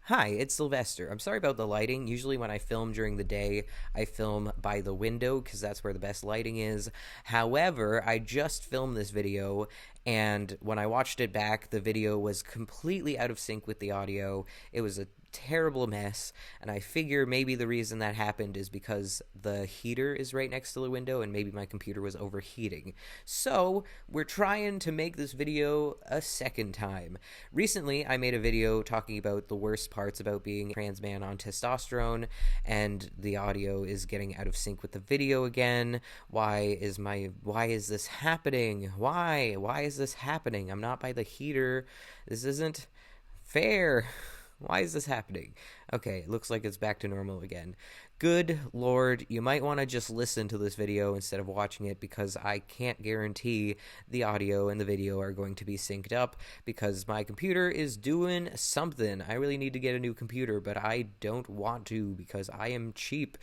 Hi, it's Sylvester. I'm sorry about the lighting. Usually, when I film during the day, I film by the window because that's where the best lighting is. However, I just filmed this video, and when I watched it back, the video was completely out of sync with the audio. It was a terrible mess, and I figure maybe the reason that happened is because the heater is right next to the window and maybe my computer was overheating. So, we're trying to make this video a second time. Recently, I made a video talking about the worst parts about being a trans man on testosterone, and the audio is getting out of sync with the video again. Why is this happening? Why is this happening? I'm not by the heater. This isn't fair. Why is this happening? Okay, it looks like it's back to normal again. Good Lord, you might want to just listen to this video instead of watching it because I can't guarantee the audio and the video are going to be synced up because my computer is doing something. I really need to get a new computer, but I don't want to because I am cheap.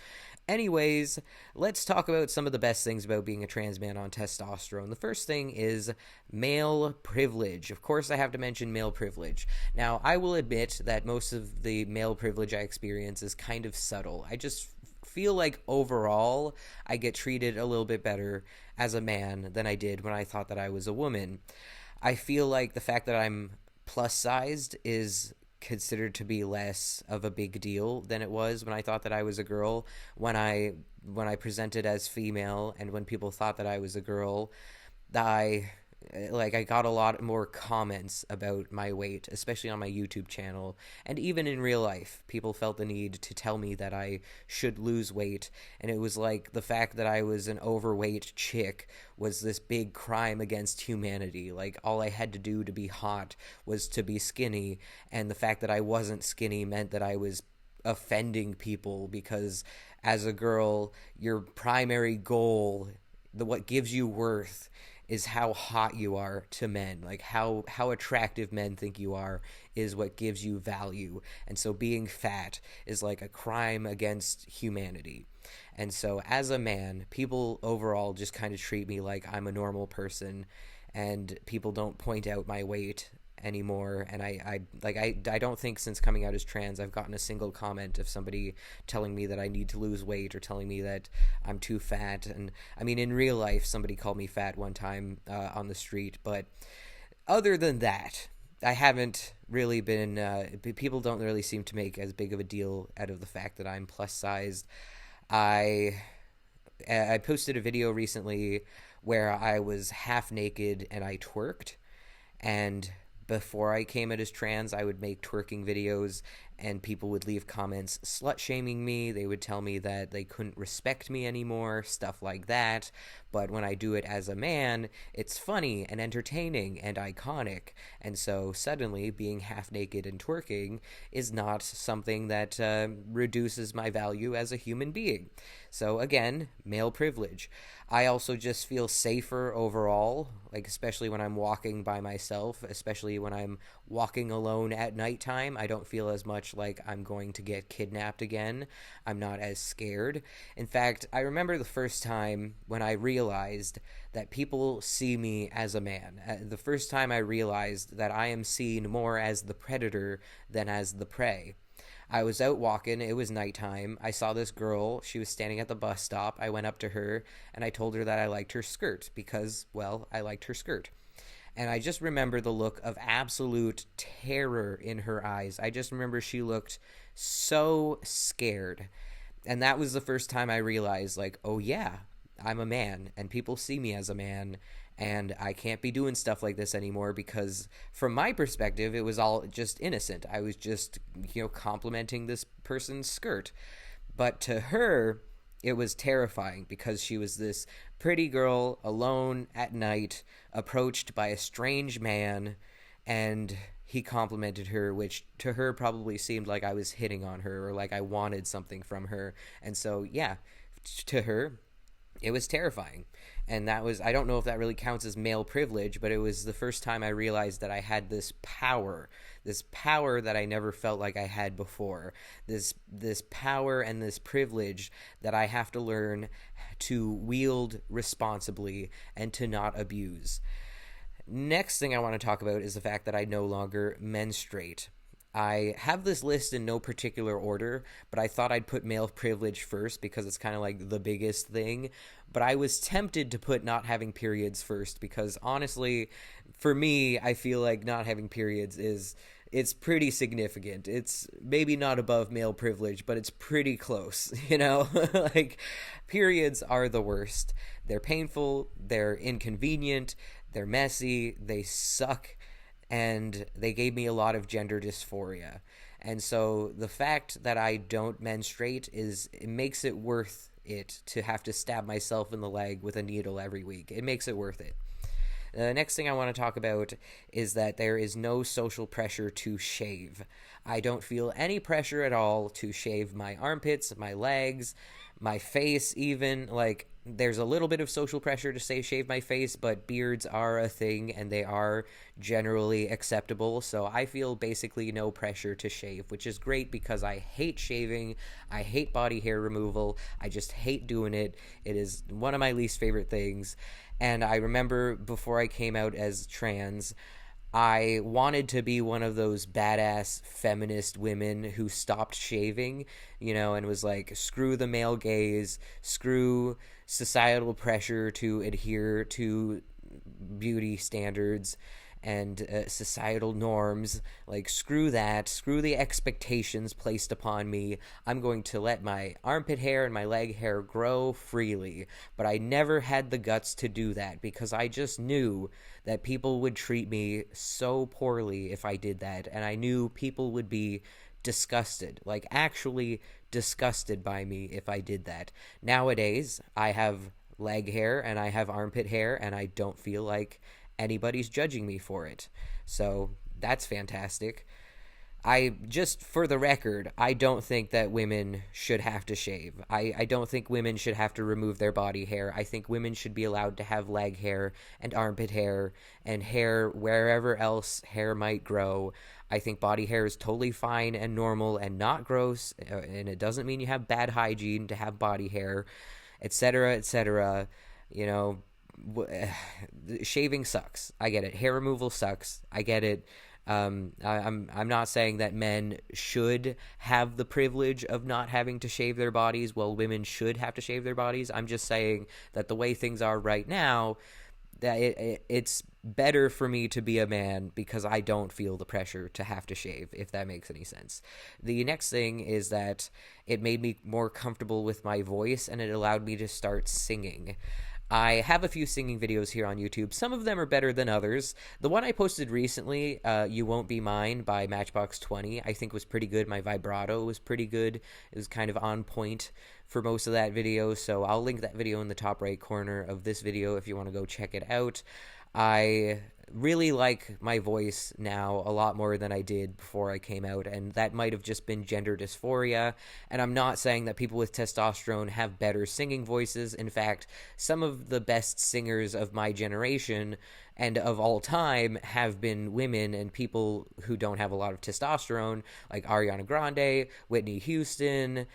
Anyways, let's talk about some of the best things about being a trans man on testosterone. The first thing is male privilege. Of course, I have to mention male privilege. Now, I will admit that most of the male privilege I experience is kind of subtle. I just feel like overall I get treated a little bit better as a man than I did when I thought that I was a woman. I feel like the fact that I'm plus sized is considered to be less of a big deal than it was when I thought that I was a girl. When I presented as female and when people thought that I was a girl, I I got a lot more comments about my weight, especially on my YouTube channel, and even in real life, people felt the need to tell me that I should lose weight, and it was like the fact that I was an overweight chick was this big crime against humanity. Like, all I had to do to be hot was to be skinny, and the fact that I wasn't skinny meant that I was offending people because as a girl, your primary goal, what gives you worth, is how hot you are to men. Like how attractive men think you are is what gives you value. And so being fat is like a crime against humanity. And so as a man, people overall just kind of treat me like I'm a normal person, and people don't point out my weight anymore. And I don't think since coming out as trans I've gotten a single comment of somebody telling me that I need to lose weight or telling me that I'm too fat. And I mean, in real life somebody called me fat one time on the street, but other than that I haven't really been people don't really seem to make as big of a deal out of the fact that I'm plus sized. I posted a video recently where I was half naked and I twerked, and before I came out as trans, I would make twerking videos, and people would leave comments slut shaming me. They would tell me that they couldn't respect me anymore, stuff like that. But when I do it as a man, it's funny and entertaining and iconic. And so suddenly, being half naked and twerking is not something that reduces my value as a human being. So again, male privilege. I also just feel safer overall, like especially when I'm walking by myself, especially when I'm walking alone at nighttime. I don't feel as much like I'm going to get kidnapped again. I'm not as scared. In fact, I remember the first time when I realized that people see me as a man. The first time I realized that I am seen more as the predator than as the prey. I was out walking, it was nighttime. I saw this girl, she was standing at the bus stop. I went up to her and I told her that I liked her skirt because, well, I liked her skirt. And I just remember the look of absolute terror in her eyes. I just remember she looked so scared. And that was the first time I realized, like, oh yeah, I'm a man and people see me as a man, and I can't be doing stuff like this anymore because from my perspective it was all just innocent. I was just, complimenting this person's skirt. But to her it was terrifying because she was this pretty girl alone at night approached by a strange man, and he complimented her, which to her probably seemed like I was hitting on her or like I wanted something from her. And so yeah, to her it was terrifying. And that was, I don't know if that really counts as male privilege, but it was the first time I realized that I had this power that I never felt like I had before. This power and this privilege that I have to learn to wield responsibly and to not abuse. Next thing I want to talk about is the fact that I no longer menstruate. I have this list in no particular order, but I thought I'd put male privilege first because it's kind of like the biggest thing. But I was tempted to put not having periods first because honestly, for me, I feel like not having periods is it's pretty significant. It's maybe not above male privilege, but it's pretty close, you know? Like periods are the worst. They're painful, they're inconvenient, they're messy, they suck, and they gave me a lot of gender dysphoria. And so the fact that I don't menstruate is it makes it worth it to have to stab myself in the leg with a needle every week. It makes it worth it. The next thing I want to talk about is that there is no social pressure to shave. I don't feel any pressure at all to shave my armpits, my legs, my face even. Like, there's a little bit of social pressure to say shave my face, but beards are a thing and they are generally acceptable. So I feel basically no pressure to shave, which is great because I hate shaving. I hate body hair removal. I just hate doing it. It is one of my least favorite things. And I remember before I came out as trans, I wanted to be one of those badass feminist women who stopped shaving, you know, and was like, screw the male gaze, screw societal pressure to adhere to beauty standards and societal norms. Like, screw that, screw the expectations placed upon me. I'm going to let my armpit hair and my leg hair grow freely. But I never had the guts to do that because I just knew that people would treat me so poorly if I did that, and I knew people would be disgusted, like actually disgusted by me if I did that. Nowadays, I have leg hair and I have armpit hair, and I don't feel like anybody's judging me for it. So that's fantastic. I just, for the record, I don't think that women should have to shave. I don't think women should have to remove their body hair. I think women should be allowed to have leg hair and armpit hair and hair wherever else hair might grow. I think body hair is totally fine and normal and not gross, and it doesn't mean you have bad hygiene to have body hair, etc., etc. You know, shaving sucks. I get it. Hair removal sucks. I get it. I'm not saying that men should have the privilege of not having to shave their bodies, while women should have to shave their bodies. I'm just saying that the way things are right now, that it's better for me to be a man because I don't feel the pressure to have to shave, if that makes any sense. The next thing is that it made me more comfortable with my voice, and it allowed me to start singing. I have a few singing videos here on YouTube. Some of them are better than others. The one I posted recently, You Won't Be Mine by Matchbox 20, I think was pretty good. My vibrato was pretty good. It was kind of on point for most of that video, so I'll link that video in the top right corner of this video if you want to go check it out. I really like my voice now a lot more than I did before I came out, and that might have just been gender dysphoria. And I'm not saying that people with testosterone have better singing voices. In fact, some of the best singers of my generation and of all time have been women and people who don't have a lot of testosterone, like Ariana Grande, Whitney Houston,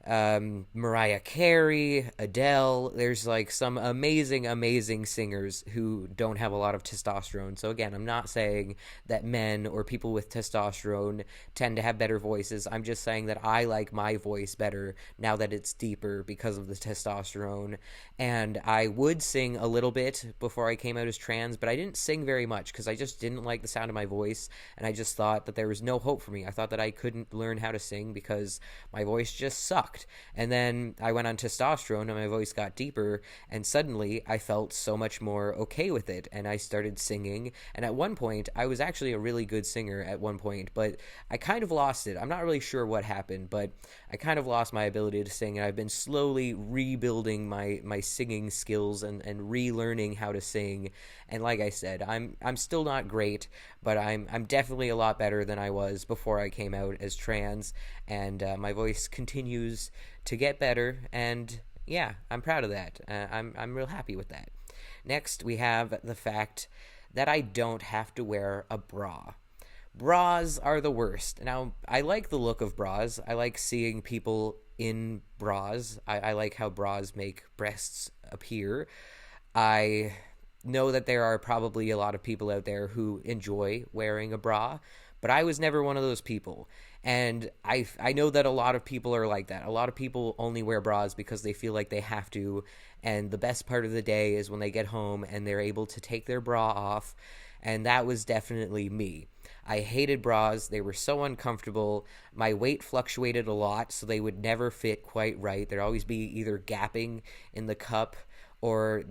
Mariah Carey, Adele. There's like some amazing singers who don't have a lot of testosterone. So again, I'm not saying that men or people with testosterone tend to have better voices. I'm just saying that I like my voice better now that it's deeper because of the testosterone. And I would sing a little bit before I came out as trans, but I didn't sing very much because I just didn't like the sound of my voice, and I just thought that there was no hope for me. I thought that I couldn't learn how to sing because my voice just sucked. And then I went on testosterone and my voice got deeper, and suddenly I felt so much more okay with it, and I started singing. And at one point, I was actually a really good singer at one point, but I kind of lost it. I'm not really sure what happened, but I kind of lost my ability to sing, and I've been slowly rebuilding my singing skills and relearning how to sing. And like I said, I'm still not great, but I'm definitely a lot better than I was before I came out as trans, and my voice continues to get better, and yeah, I'm proud of that. I'm real happy with that. Next, we have the fact that I don't have to wear a bra. Bras are the worst. Now, I like the look of bras. I like seeing people in bras. I like how bras make breasts appear. I know that there are probably a lot of people out there who enjoy wearing a bra, but I was never one of those people. And I know that a lot of people are like that. A lot of people only wear bras because they feel like they have to. And the best part of the day is when they get home and they're able to take their bra off. And that was definitely me. I hated bras. They were so uncomfortable. My weight fluctuated a lot, so they would never fit quite right. There'd always be either gapping in the cup, or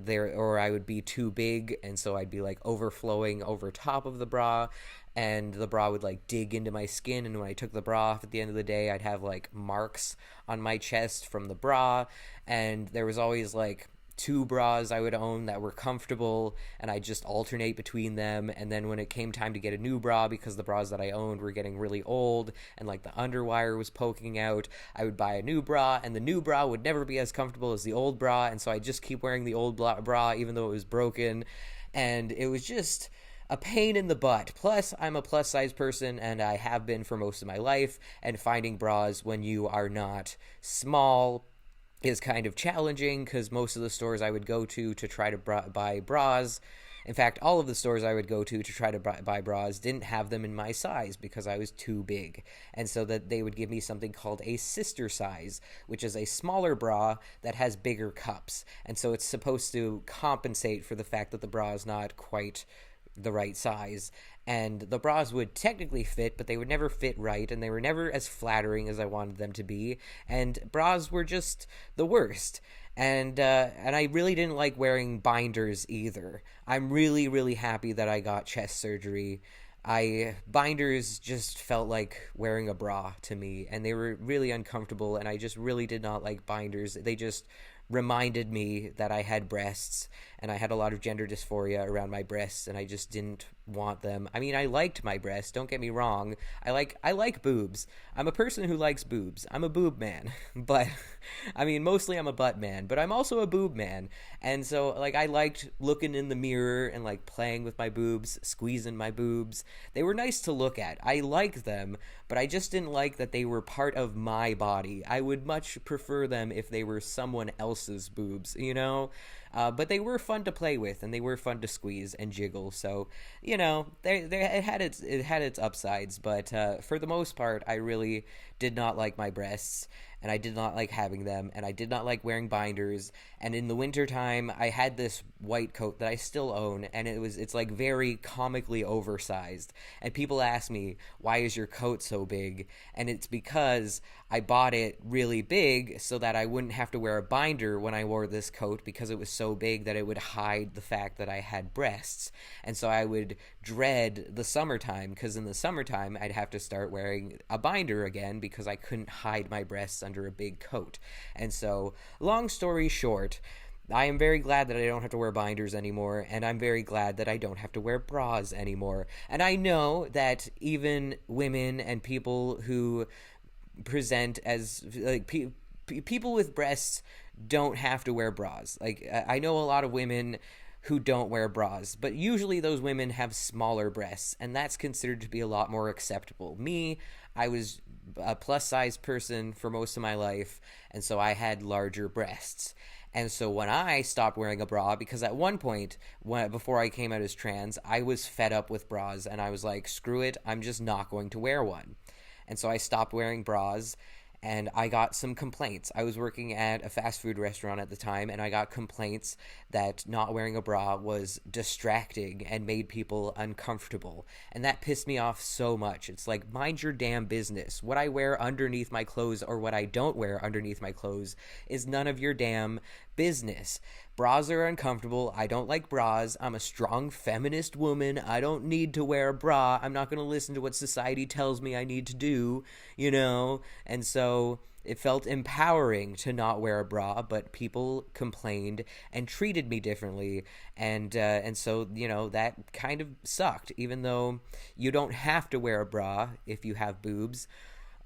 I would be too big, and so I'd be like overflowing over top of the bra, and the bra would like dig into my skin. And when I took the bra off at the end of the day, I'd have like marks on my chest from the bra. And there was always like two bras I would own that were comfortable, and I just alternate between them. And then when it came time to get a new bra, because the bras that I owned were getting really old and like the underwire was poking out, I would buy a new bra, and the new bra would never be as comfortable as the old bra, and so I just keep wearing the old bra even though it was broken. And it was just a pain in the butt. Plus, I'm a plus size person, and I have been for most of my life, and finding bras when you are not small is kind of challenging, because most of the stores I would go to try to buy bras, in fact, all of the stores I would go to try to buy bras didn't have them in my size because I was too big. And so that they would give me something called a sister size, which is a smaller bra that has bigger cups. And so it's supposed to compensate for the fact that the bra is not quite the right size. And the bras would technically fit, but they would never fit right, and they were never as flattering as I wanted them to be. And bras were just the worst. And I really didn't like wearing binders either. I'm really, really happy that I got chest surgery. Binders just felt like wearing a bra to me, and they were really uncomfortable, and I just really did not like binders. They just reminded me that I had breasts, and I had a lot of gender dysphoria around my breasts, and I just didn't want them. I mean, I liked my breasts, don't get me wrong. I like boobs. I'm a person who likes boobs. I'm a boob man. But I mean, mostly I'm a butt man, but I'm also a boob man. And so like I liked looking in the mirror and like playing with my boobs, squeezing my boobs. They were nice to look at. I liked them, but I just didn't like that they were part of my body. I would much prefer them if they were someone else's boobs, you know? But they were fun to play with, and they were fun to squeeze and jiggle. So, you know, it had its upsides. But for the most part, I really did not like my breasts, and I did not like having them, and I did not like wearing binders. And in the wintertime, I had this white coat that I still own, and it's like very comically oversized. And people ask me, why is your coat so big? And it's because I bought it really big so that I wouldn't have to wear a binder when I wore this coat, because it was so big that it would hide the fact that I had breasts. And so I would dread the summertime, because in the summertime I'd have to start wearing a binder again because I couldn't hide my breasts under a big coat. And so, long story short, I am very glad that I don't have to wear binders anymore, and I'm very glad that I don't have to wear bras anymore. And I know that even women and people who present as like people with breasts don't have to wear bras. Like, I know a lot of women who don't wear bras, but usually those women have smaller breasts, and that's considered to be a lot more acceptable. Me, I was a plus size person for most of my life, and so I had larger breasts. And so when I stopped wearing a bra, because at one point, before I came out as trans, I was fed up with bras, and I was like, screw it, I'm just not going to wear one. And so I stopped wearing bras, and I got some complaints. I was working at a fast food restaurant at the time, and I got complaints that not wearing a bra was distracting and made people uncomfortable. And that pissed me off so much. It's like, mind your damn business. What I wear underneath my clothes or what I don't wear underneath my clothes is none of your damn business. Bras are uncomfortable. I don't like bras. I'm a strong feminist woman. I don't need to wear a bra. I'm not going to listen to what society tells me I need to do, you know? And so it felt empowering to not wear a bra, but people complained and treated me differently. And so, you know, that kind of sucked. Even though you don't have to wear a bra if you have boobs,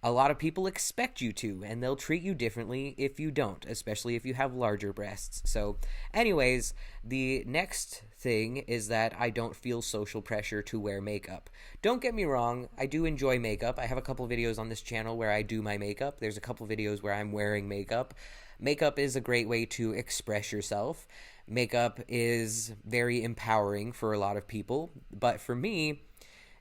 a lot of people expect you to, and they'll treat you differently if you don't, especially if you have larger breasts. So, anyways, the next thing is that I don't feel social pressure to wear makeup. Don't get me wrong, I do enjoy makeup. I have a couple videos on this channel where I do my makeup. There's a couple videos where I'm wearing makeup. Makeup is a great way to express yourself. Makeup is very empowering for a lot of people, but for me,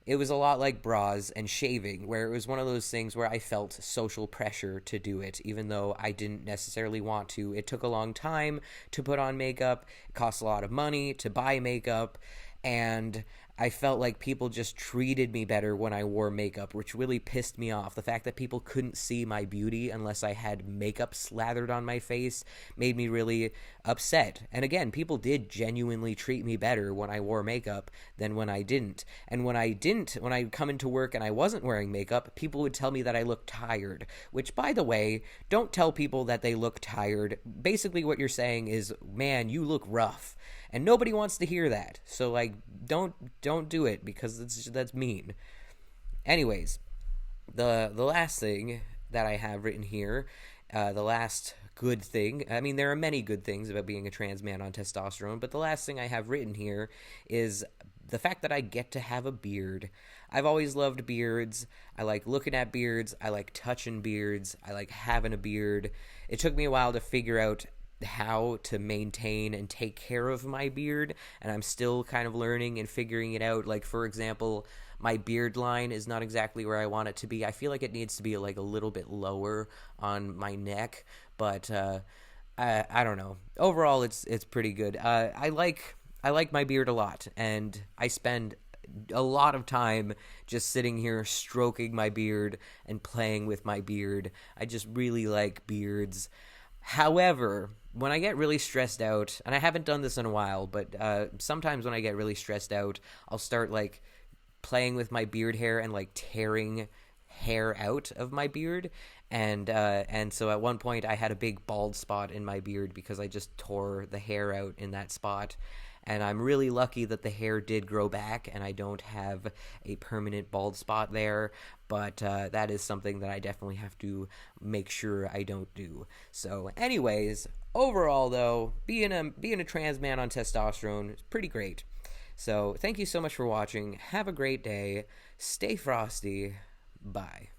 it was a lot like bras and shaving, where it was one of those things where I felt social pressure to do it, even though I didn't necessarily want to. It took a long time to put on makeup, it cost a lot of money to buy makeup, and I felt like people just treated me better when I wore makeup, which really pissed me off. The fact that people couldn't see my beauty unless I had makeup slathered on my face made me really upset. And again, people did genuinely treat me better when I wore makeup than when I didn't. And when I'd come into work and I wasn't wearing makeup, people would tell me that I looked tired, which, by the way, don't tell people that they look tired. Basically, what you're saying is, man, you look rough. And nobody wants to hear that. So like don't do it because that's mean. Anyways, the last thing that I have written here, the last good thing. I mean, there are many good things about being a trans man on testosterone, but the last thing I have written here is the fact that I get to have a beard. I've always loved beards. I like looking at beards. I like touching beards. I like having a beard. It took me a while to figure out how to maintain and take care of my beard, and I'm still kind of learning and figuring it out. Like, for example, my beard line is not exactly where I want it to be. I feel like it needs to be like a little bit lower on my neck, but I don't know. Overall, it's pretty good. I like my beard a lot, and I spend a lot of time just sitting here stroking my beard and playing with my beard. I just really like beards. However, when I get really stressed out, and I haven't done this in a while, but sometimes when I get really stressed out, I'll start like playing with my beard hair and like tearing hair out of my beard. And so at one point I had a big bald spot in my beard because I just tore the hair out in that spot. And I'm really lucky that the hair did grow back and I don't have a permanent bald spot there. But that is something that I definitely have to make sure I don't do. So anyways, overall though, being a trans man on testosterone is pretty great. So thank you so much for watching. Have a great day. Stay frosty. Bye.